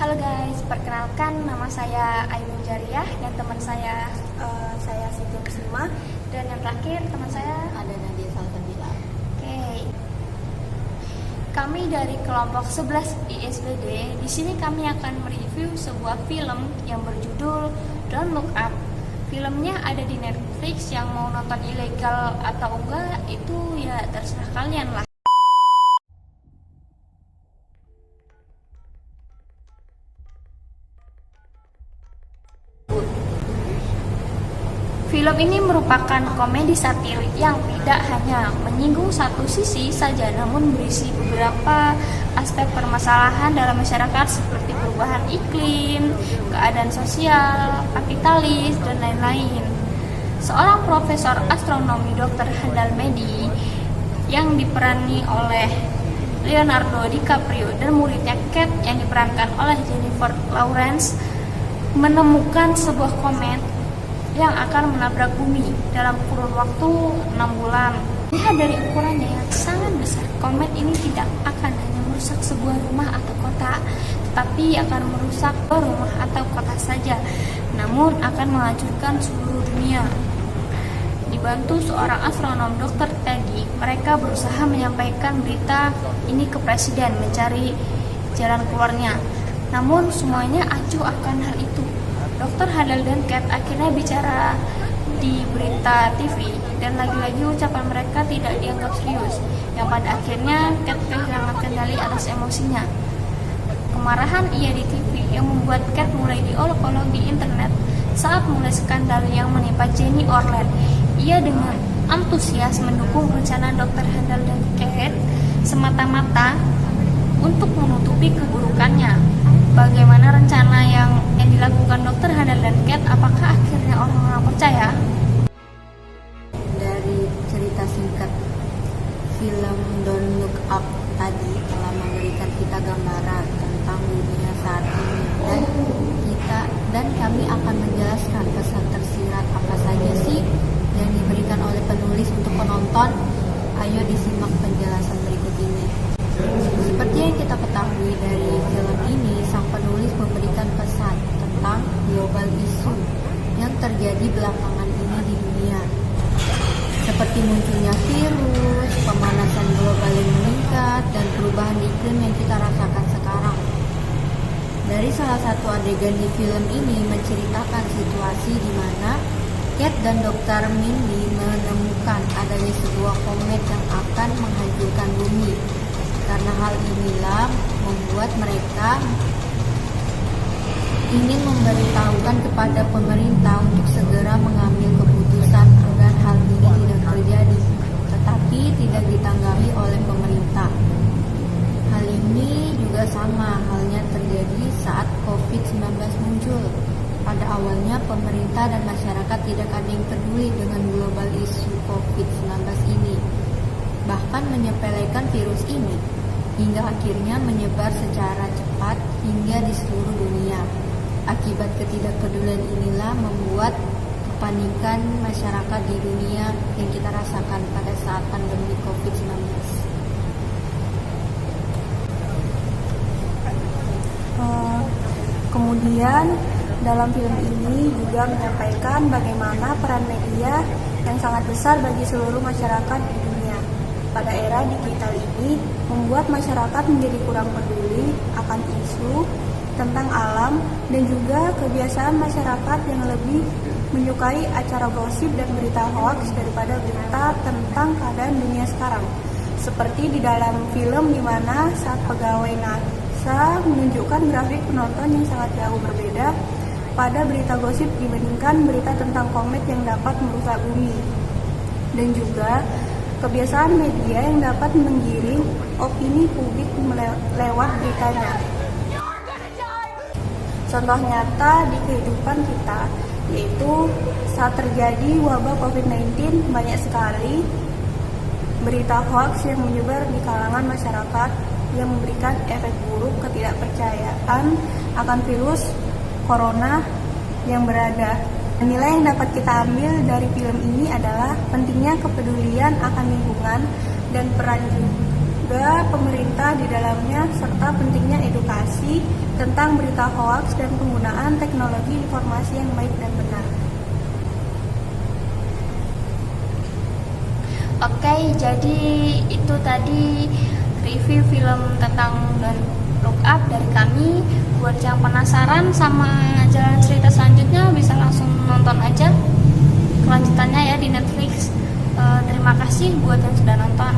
Halo guys, perkenalkan nama saya Ainun Jariah dan teman saya Siti Muslimah, dan yang terakhir teman saya ada Nadia Salsabila. Oke. Kami dari kelompok 11 ISBD. Di sini kami akan mereview sebuah film yang berjudul Don't Look Up. Filmnya ada di Netflix, yang mau nonton ilegal atau enggak itu ya terserah kalian lah. Film ini merupakan komedi satirik yang tidak hanya menyinggung satu sisi saja, namun berisi beberapa aspek permasalahan dalam masyarakat seperti perubahan iklim, keadaan sosial, kapitalis, dan lain-lain. Seorang profesor astronomi Dr. Handal Medi yang diperani oleh Leonardo DiCaprio dan muridnya Kate yang diperankan oleh Jennifer Lawrence menemukan sebuah komet yang akan menabrak bumi dalam kurun waktu 6 bulan. Lihat dari ukurannya yang sangat besar, komet ini tidak akan hanya merusak sebuah rumah atau kota, tetapi akan merusak rumah atau kota saja, namun akan menghancurkan seluruh dunia. Dibantu seorang astronom Dr. Teddy, mereka berusaha menyampaikan berita ini ke presiden, mencari jalan keluarnya. Namun semuanya acuh akan hal itu. Dr. Handal dan Kate akhirnya bicara di berita TV, dan lagi-lagi ucapan mereka tidak dianggap serius, yang pada akhirnya Kate kehilangan kendali atas emosinya. Kemarahan ia di TV yang membuat Kate mulai diolok-olok di internet saat mulai skandal yang menimpa Jenny Orlen. Ia dengan antusias mendukung rencana Dr. Handal dan Kate semata-mata untuk menutupi keburukannya. Bagaimana rencana yang dilakukan Dr. Handal dan Kate? Apakah akhirnya orang-orang percaya? Dari cerita singkat film Don't Look Up tadi telah memberikan kita gambaran tentang dunia saat ini, dan kami akan menjelaskan pesan tersirat apa saja sih yang diberikan oleh penulis untuk penonton. Ayo disimak penjelasan berikut ini. Seperti yang kita ketahui dari film ini, sang penulis memberikan pesan tentang global issue yang terjadi belakangan ini di dunia, seperti munculnya virus, pemanasan global yang meningkat, dan perubahan iklim yang kita rasakan sekarang. Dari salah satu adegan di film ini menceritakan situasi di mana Kate dan Dr. Mindy menemukan adanya sebuah komet yang akan menghancurkan bumi. Karena hal inilah membuat mereka ingin memberitahukan kepada pemerintah untuk segera mengambil keputusan agar hal ini tidak terjadi, tetapi tidak ditanggapi oleh pemerintah. Hal ini juga sama halnya terjadi saat COVID-19 muncul. Pada awalnya pemerintah dan masyarakat tidak ada yang peduli dengan global isu COVID-19 ini, bahkan menyepelekan virus ini, hingga akhirnya menyebar secara cepat hingga di seluruh dunia. Akibat ketidakpedulian inilah membuat kepanikan masyarakat di dunia yang kita rasakan pada saat pandemi COVID-19. Kemudian dalam film ini juga menyampaikan bagaimana peran media yang sangat besar bagi seluruh masyarakat di dunia. Pada era digital ini membuat masyarakat menjadi kurang peduli akan isu tentang alam, dan juga kebiasaan masyarakat yang lebih menyukai acara gosip dan berita hoax daripada berita tentang keadaan dunia sekarang. Seperti di dalam film di mana saat pegawai NASA menunjukkan grafik penonton yang sangat jauh berbeda pada berita gosip dibandingkan berita tentang komet yang dapat merusak bumi. Dan juga kebiasaan media yang dapat menggiring opini publik lewat beritanya. Contoh nyata di kehidupan kita, yaitu saat terjadi wabah COVID-19, banyak sekali berita hoax yang menyebar di kalangan masyarakat yang memberikan efek buruk ketidakpercayaan akan virus corona yang berada. Nilai yang dapat kita ambil dari film ini adalah pentingnya kepedulian akan lingkungan dan peran juga pemerintah di dalamnya, serta pentingnya edukasi tentang berita hoaks dan penggunaan teknologi informasi yang baik dan benar. Oke, jadi itu tadi review film tentang Don't Look Up dari kami. Buat yang penasaran sama jalan cerita selanjutnya bisa langsung nonton aja kelanjutannya ya di Netflix. Terima kasih buat yang sudah nonton.